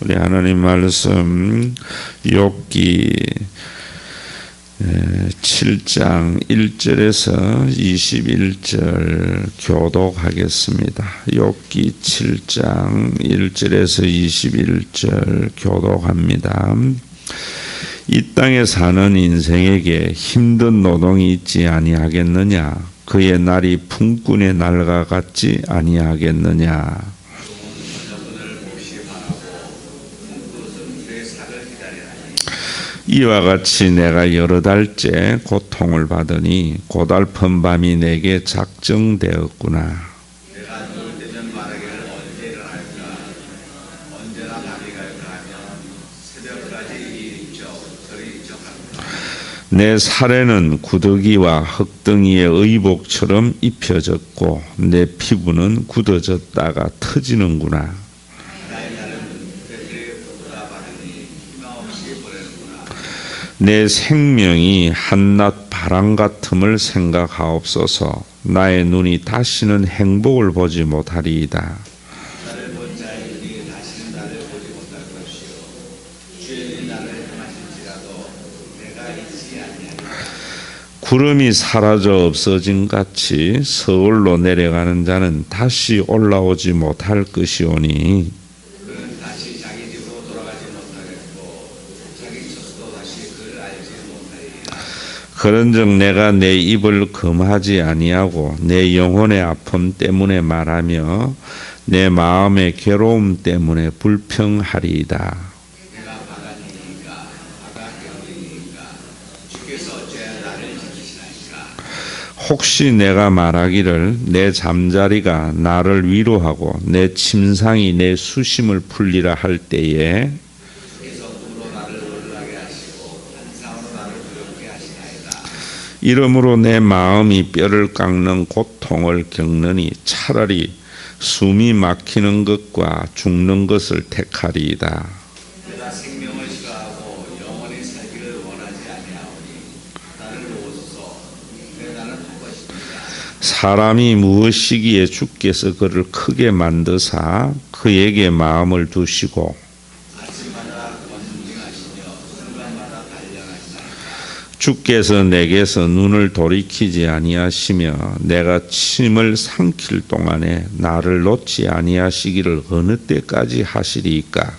우리 하나님 말씀 욥기 7장 1절에서 21절 교독하겠습니다. 욥기 7장 1절에서 21절 교독합니다. 이 땅에 사는 인생에게 힘든 노동이 있지 아니하겠느냐? 그의 날이 품꾼의 날과 같지 아니하겠느냐? 이와 같이 내가 여러 달째 고통을 받으니 고달픈 밤이 내게 작정되었구나. 내가 눈을 뜨면 말하기를 언제 일어날까? 언제나 밤이 갈까 하면 새벽까지 이리 쩍 저리 쩍 한다. 내 살에는 구더기와 흙덩이의 의복처럼 입혀졌고 내 피부는 굳어졌다가 터지는구나. 내 생명이 한낮 바람 같음을 생각하옵소서. 나의 눈이 다시는 행복을 보지 못하리이다. 나를 본 자의 눈이 다시는 나를 보지 못할 것이요 주의 나를 행하실지라도 내가 잊지 아니하리라. 구름이 사라져 없어진 같이 서울로 내려가는 자는 다시 올라오지 못할 것이오니 그런즉 내가 내 입을 금하지 아니하고 내 영혼의 아픔 때문에 말하며 내 마음의 괴로움 때문에 불평하리이다. 혹시 내가 말하기를 내 잠자리가 나를 위로하고 내 침상이 내 수심을 풀리라 할 때에 이러므로 내 마음이 뼈를 깎는 고통을 겪느니 차라리 숨이 막히는 것과 죽는 것을 택하리이다. 내가 생명을 싫어하고 영원히 살기를 원하지 아니하오니 나를 도우소서. 내 나는 할 것입니다. 사람이 무엇이기에 주께서 그를 크게 만드사 그에게 마음을 두시고 주께서 내게서 눈을 돌이키지 아니하시며 내가 침을 삼킬 동안에 나를 놓지 아니하시기를 어느 때까지 하시리이까?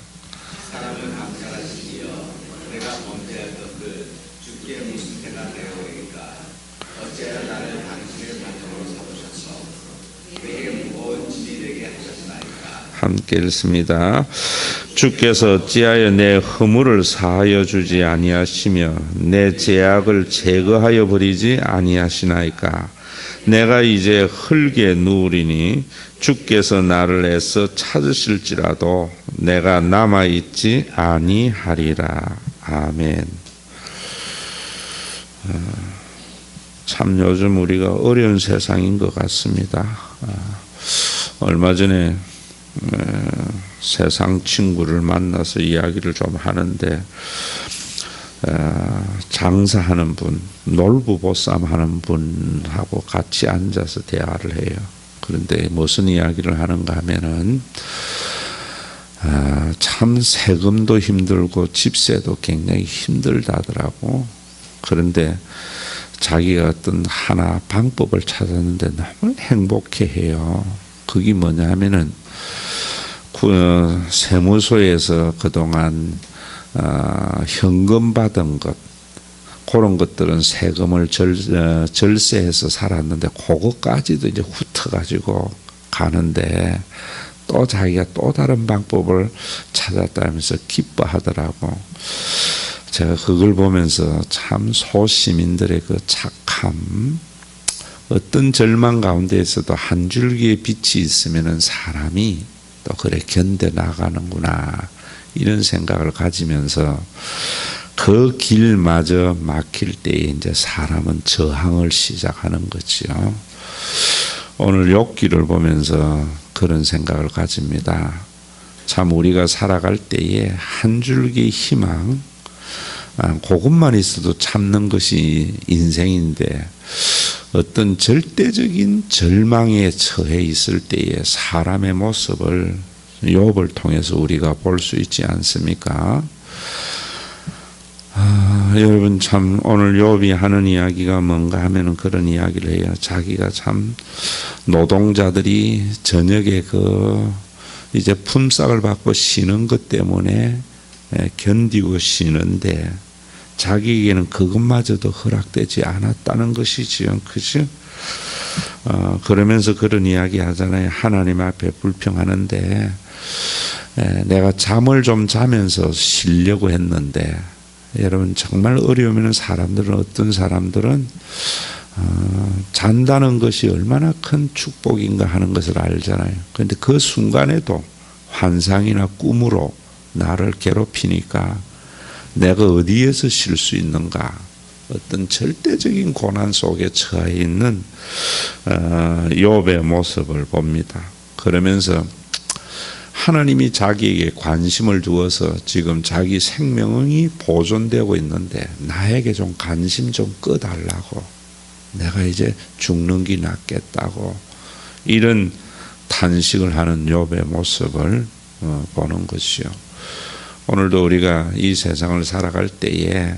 사람을 감찰하시기여 내가 범죄할 것을 주께 무슨 때가 되어오리까? 어찌하여 나를 당신의 반역으로 삼으셔서 내게 무거운 짐이 되게 하셨나이까? 함께 읽습니다. 주께서 어찌하여 내 허물을 사하여 주지 아니하시며 내 죄악을 제거하여 버리지 아니하시나이까? 내가 이제 흙에 누우리니 주께서 나를 애써 찾으실지라도 내가 남아있지 아니하리라. 아멘. 참 요즘 우리가 어려운 세상인 것 같습니다. 얼마 전에 세상 친구를 만나서 이야기를 좀 하는데 장사하는 분, 놀부보쌈 하는 분하고 같이 앉아서 대화를 해요. 그런데 무슨 이야기를 하는가 하면은 참 세금도 힘들고 집세도 굉장히 힘들다더라고. 그런데 자기가 어떤 하나 방법을 찾았는데 너무 행복해해요. 그게 뭐냐 하면은 세무소에서 그동안 현금 받은 것 그런 것들은 세금을 절세해서 살았는데 그것까지도 이제 훑어가지고 가는데 또 자기가 또 다른 방법을 찾았다면서 기뻐하더라고. 제가 그걸 보면서 참 소시민들의 그 착함, 어떤 절망 가운데에서도 한 줄기의 빛이 있으면은 사람이 또 그래 견뎌 나가는구나 이런 생각을 가지면서 그 길마저 막힐 때에 이제 사람은 저항을 시작하는 거지요. 오늘 욥기를 보면서 그런 생각을 가집니다. 참 우리가 살아갈 때에 한 줄기 희망, 그것만 있어도 참는 것이 인생인데 어떤 절대적인 절망에 처해 있을 때의 사람의 모습을 욥을 통해서 우리가 볼 수 있지 않습니까? 여러분 참 오늘 욥이 하는 이야기가 뭔가 하면은 그런 이야기를 해요. 자기가 참 노동자들이 저녁에 이제 품삯을 받고 쉬는 것 때문에 견디고 쉬는데 자기에게는 그것마저도 허락되지 않았다는 것이지요. 그죠? 그러면서 그런 이야기 하잖아요. 하나님 앞에 불평하는데 내가 잠을 좀 자면서 쉬려고 했는데 여러분 정말 어려우면 사람들은 어떤 사람들은 잔다는 것이 얼마나 큰 축복인가 하는 것을 알잖아요. 그런데 그 순간에도 환상이나 꿈으로 나를 괴롭히니까 내가 어디에서 쉴 수 있는가, 어떤 절대적인 고난 속에 처해 있는 욥의 모습을 봅니다. 그러면서 하나님이 자기에게 관심을 두어서 지금 자기 생명이 보존되고 있는데 나에게 좀 관심 좀 꺼달라고, 내가 이제 죽는 게 낫겠다고 이런 탄식을 하는 욥의 모습을 보는 것이요. 오늘도 우리가 이 세상을 살아갈 때에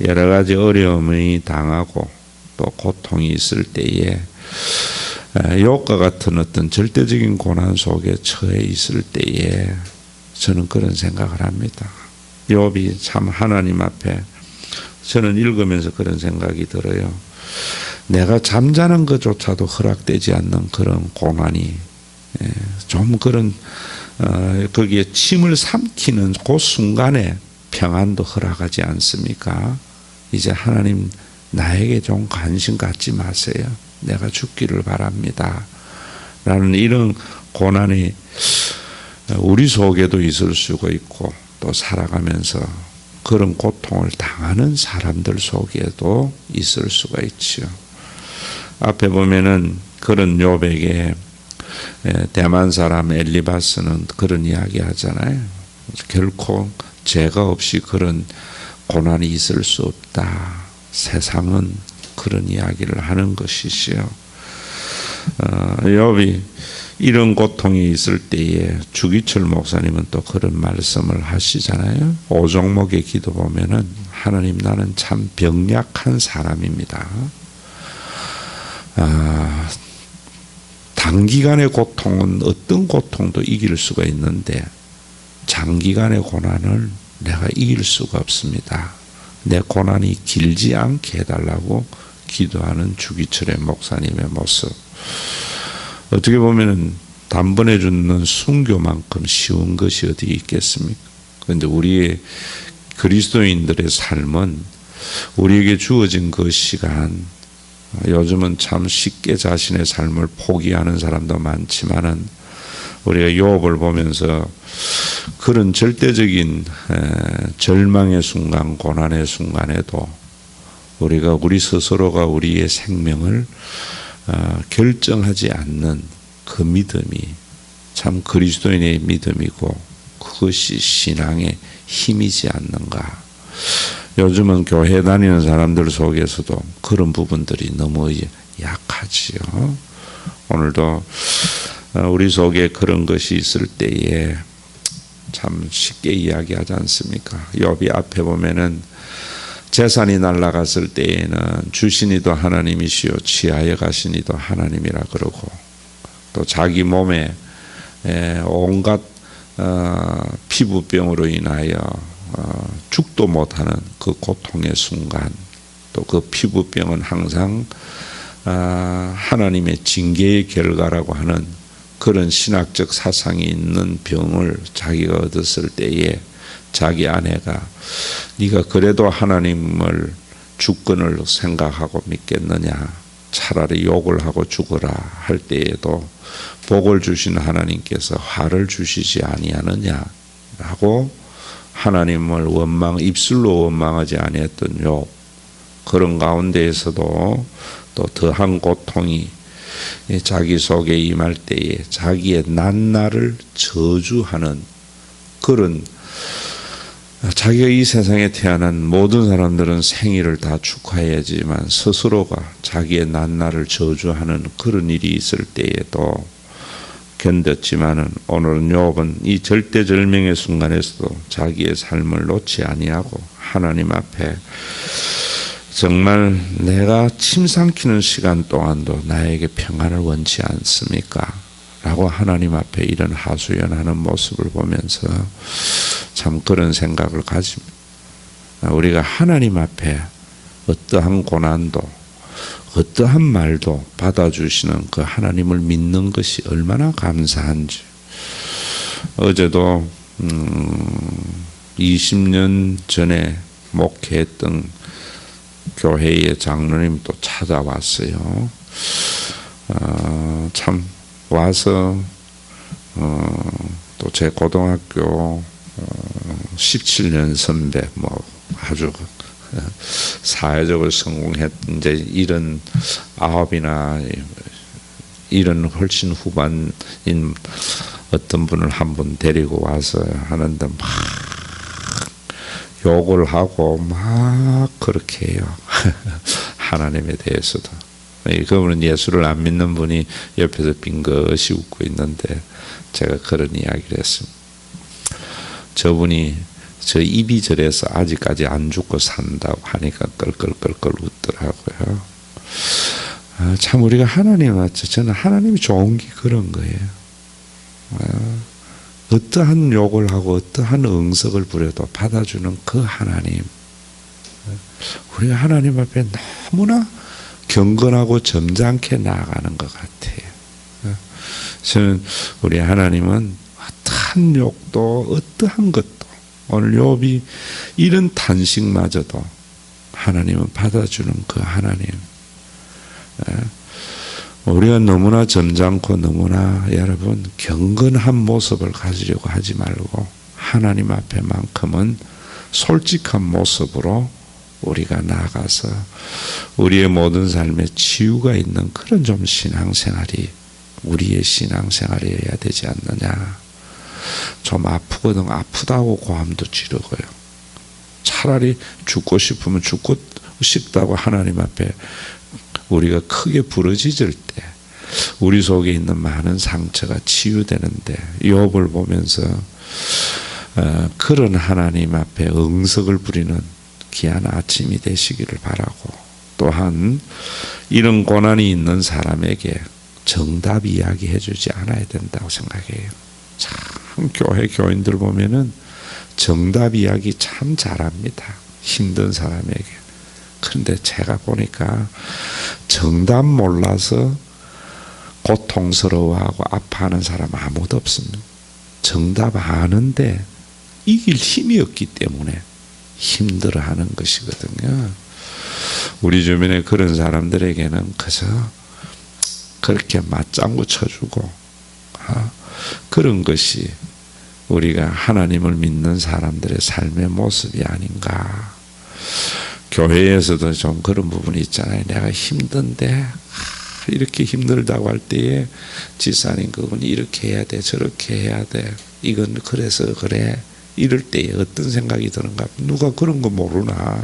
여러 가지 어려움이 당하고 또 고통이 있을 때에 욥과 같은 어떤 절대적인 고난 속에 처해 있을 때에 저는 그런 생각을 합니다. 욥이 참 하나님 앞에, 저는 읽으면서 그런 생각이 들어요. 내가 잠자는 것조차도 허락되지 않는 그런 고난이 좀 그런 거기에 침을 삼키는 그 순간에 평안도 허락하지 않습니까? 이제 하나님 나에게 좀 관심 갖지 마세요. 내가 죽기를 바랍니다. 라는 이런 고난이 우리 속에도 있을 수가 있고 또 살아가면서 그런 고통을 당하는 사람들 속에도 있을 수가 있죠. 앞에 보면은 그런 욥에게 대만 사람 엘리바스는 그런 이야기 하잖아요. 결코 죄가 없이 그런 고난이 있을 수 없다. 세상은 그런 이야기를 하는 것이지요. 욥이 이런 고통이 있을 때에 주기철 목사님은 또 그런 말씀을 하시잖아요. 오종목의 기도 보면은 하나님 나는 참 병약한 사람입니다. 단기간의 고통은 어떤 고통도 이길 수가 있는데 장기간의 고난을 내가 이길 수가 없습니다. 내 고난이 길지 않게 해달라고 기도하는 주기철의 목사님의 모습. 어떻게 보면 단번에 주는 순교만큼 쉬운 것이 어디 있겠습니까? 그런데 우리의 그리스도인들의 삶은 우리에게 주어진 그 시간, 요즘은 참 쉽게 자신의 삶을 포기하는 사람도 많지만은 우리가 욥을 보면서 그런 절대적인 절망의 순간, 고난의 순간에도 우리가 우리 스스로가 우리의 생명을 결정하지 않는 그 믿음이 참 그리스도인의 믿음이고 그것이 신앙의 힘이지 않는가. 요즘은 교회 다니는 사람들 속에서도 그런 부분들이 너무 약하지요. 오늘도 우리 속에 그런 것이 있을 때에 참 쉽게 이야기하지 않습니까? 욥이 앞에 보면은 재산이 날아갔을 때에는 주시니도 하나님이시요 취하여 가시니도 하나님이라 그러고 또 자기 몸에 온갖 피부병으로 인하여 죽도 못하는 그 고통의 순간, 또 그 피부병은 항상 하나님의 징계의 결과라고 하는 그런 신학적 사상이 있는 병을 자기가 얻었을 때에 자기 아내가 네가 그래도 하나님을 주권을 생각하고 믿겠느냐, 차라리 욕을 하고 죽어라 할 때에도 복을 주신 하나님께서 화를 주시지 아니하느냐라고 하나님을 입술로 원망하지 아니했던 욥, 그런 가운데에서도 또 더한 고통이 자기 속에 임할 때에 자기의 낱날을 저주하는 그런, 자기가 이 세상에 태어난 모든 사람들은 생일을 다 축하해야지만 스스로가 자기의 낱날을 저주하는 그런 일이 있을 때에도 견뎠지만은 오늘은 욥은 이 절대절명의 순간에서도 자기의 삶을 놓지 아니하고 하나님 앞에 정말 내가 침 삼키는 시간 동안도 나에게 평안을 원치 않습니까? 라고 하나님 앞에 이런 하소연하는 모습을 보면서 참 그런 생각을 가집니다. 우리가 하나님 앞에 어떠한 고난도 어떠한 말도 받아주시는 그 하나님을 믿는 것이 얼마나 감사한지. 어제도 20년 전에 목회했던 교회의 장로님 또 찾아왔어요. 참 와서 또 제 고등학교 17년 선배 뭐 아주 사회적으로 성공했 이제 이런 아홉이나 이런 훨씬 후반인 어떤 분을 한 분 데리고 와서 하는데 막 욕을 하고 막 그렇게 해요. 하나님에 대해서도. 그분은 예수를 안 믿는 분이 옆에서 빙긋이 웃고 있는데 제가 그런 이야기를 했습니다. 저분이 저 입이 저래서 아직까지 안 죽고 산다고 하니까 끌끌끌끌 웃더라고요. 참 우리가 하나님 맞죠? 저는 하나님이 좋은 게 그런 거예요. 어떠한 욕을 하고 어떠한 응석을 부려도 받아주는 그 하나님. 우리가 하나님 앞에 너무나 경건하고 점잖게 나아가는 것 같아요. 저는 우리 하나님은 어떠한 욕도 어떠한 것도 오늘 욥이 이런 탄식마저도 하나님은 받아주는 그 하나님. 우리가 너무나 점잖고 너무나 여러분 경건한 모습을 가지려고 하지 말고 하나님 앞에만큼은 솔직한 모습으로 우리가 나아가서 우리의 모든 삶에 치유가 있는 그런 좀 신앙생활이 우리의 신앙생활이어야 되지 않느냐. 좀 아프거든 아프다고 고함도 지르고요. 차라리 죽고 싶으면 죽고 싶다고 하나님 앞에 우리가 크게 부르짖을 때 우리 속에 있는 많은 상처가 치유되는데 욥을 보면서 그런 하나님 앞에 응석을 부리는 귀한 아침이 되시기를 바라고 또한 이런 고난이 있는 사람에게 정답 이야기해 주지 않아야 된다고 생각해요. 참 교회 교인들 보면은 정답 이야기 참 잘합니다. 힘든 사람에게. 그런데 제가 보니까 정답 몰라서 고통스러워하고 아파하는 사람 아무도 없습니다. 정답 아는데 이길 힘이 없기 때문에 힘들어하는 것이거든요. 우리 주변에 그런 사람들에게는 그저 그렇게 맞장구 쳐주고 그런 것이 우리가 하나님을 믿는 사람들의 삶의 모습이 아닌가. 교회에서도 좀 그런 부분이 있잖아요. 내가 힘든데 이렇게 힘들다고 할 때에 지사님 그분이 이렇게 해야 돼 저렇게 해야 돼 이건 그래서 그래 이럴 때에 어떤 생각이 드는가. 누가 그런 거 모르나.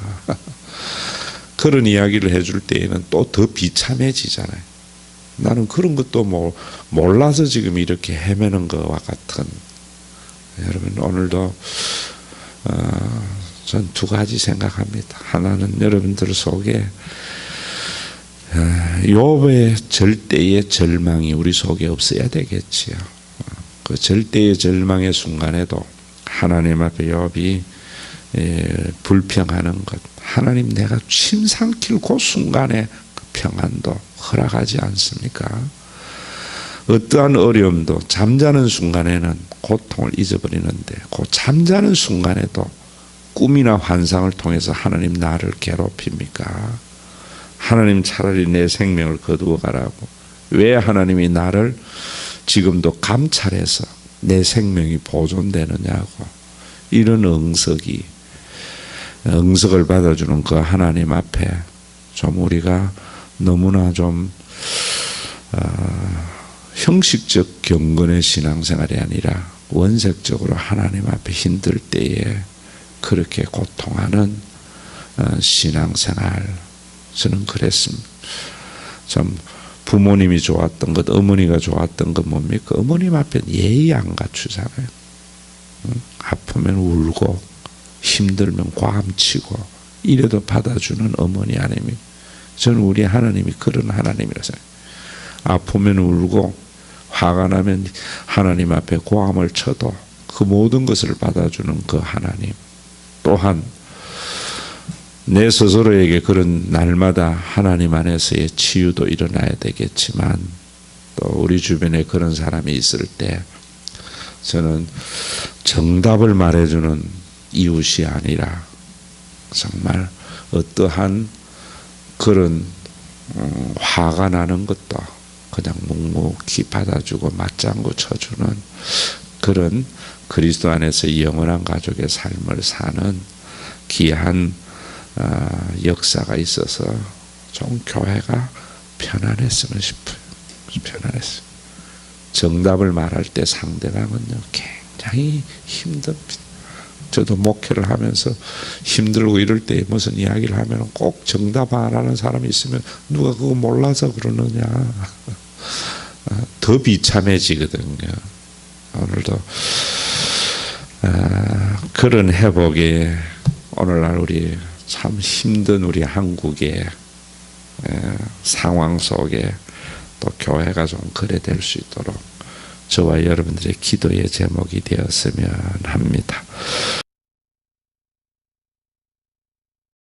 그런 이야기를 해줄 때에는 또 더 비참해지잖아요. 나는 그런 것도 몰라서 지금 이렇게 헤매는 것과 같은. 여러분 오늘도 전 두 가지 생각합니다. 하나는 여러분들 속에 욥의 절대의 절망이 우리 속에 없어야 되겠지요. 그 절대의 절망의 순간에도 하나님 앞에 욥이 불평하는 것, 하나님 내가 침 삼킬 그 순간에 그 평안도 허락하지 않습니까? 어떠한 어려움도 잠자는 순간에는 고통을 잊어버리는데 그 잠자는 순간에도 꿈이나 환상을 통해서 하나님 나를 괴롭힙니까? 하나님 차라리 내 생명을 거두어 가라고. 왜 하나님이 나를 지금도 감찰해서 내 생명이 보존되느냐고. 이런 응석을 받아주는 그 하나님 앞에 좀 우리가 너무나 좀 형식적 경건의 신앙생활이 아니라 원색적으로 하나님 앞에 힘들 때에 그렇게 고통하는 신앙생활. 저는 그랬습니다. 참 부모님이 좋았던 것, 어머니가 좋았던 것 뭡니까? 어머님 앞에 예의 안 갖추잖아요. 아프면 울고 힘들면 꽐치고 이래도 받아주는 어머니 아닙니까? 저는 우리 하나님이 그런 하나님이라 생각해요. 아프면 울고 화가 나면 하나님 앞에 고함을 쳐도 그 모든 것을 받아주는 그 하나님. 또한 내 스스로에게 그런 날마다 하나님 안에서의 치유도 일어나야 되겠지만 또 우리 주변에 그런 사람이 있을 때 저는 정답을 말해주는 이웃이 아니라 정말 어떠한 그런 화가 나는 것도 그냥 묵묵히 받아주고 맞장구 쳐주는 그런 그리스도 안에서 영원한 가족의 삶을 사는 귀한 역사가 있어서 좀 교회가 편안했으면 싶어요. 편안했어요. 정답을 말할 때 상대방은요 굉장히 힘듭니다. 저도 목회를 하면서 힘들고 이럴 때 무슨 이야기를 하면 꼭 정답 안 하는 사람이 있으면 누가 그거 몰라서 그러느냐 더 비참해지거든요. 오늘도 그런 회복에 오늘날 우리 참 힘든 우리 한국의 상황 속에 또 교회가 좀 그래 될 수 있도록 저와 여러분들의 기도의 제목이 되었으면 합니다.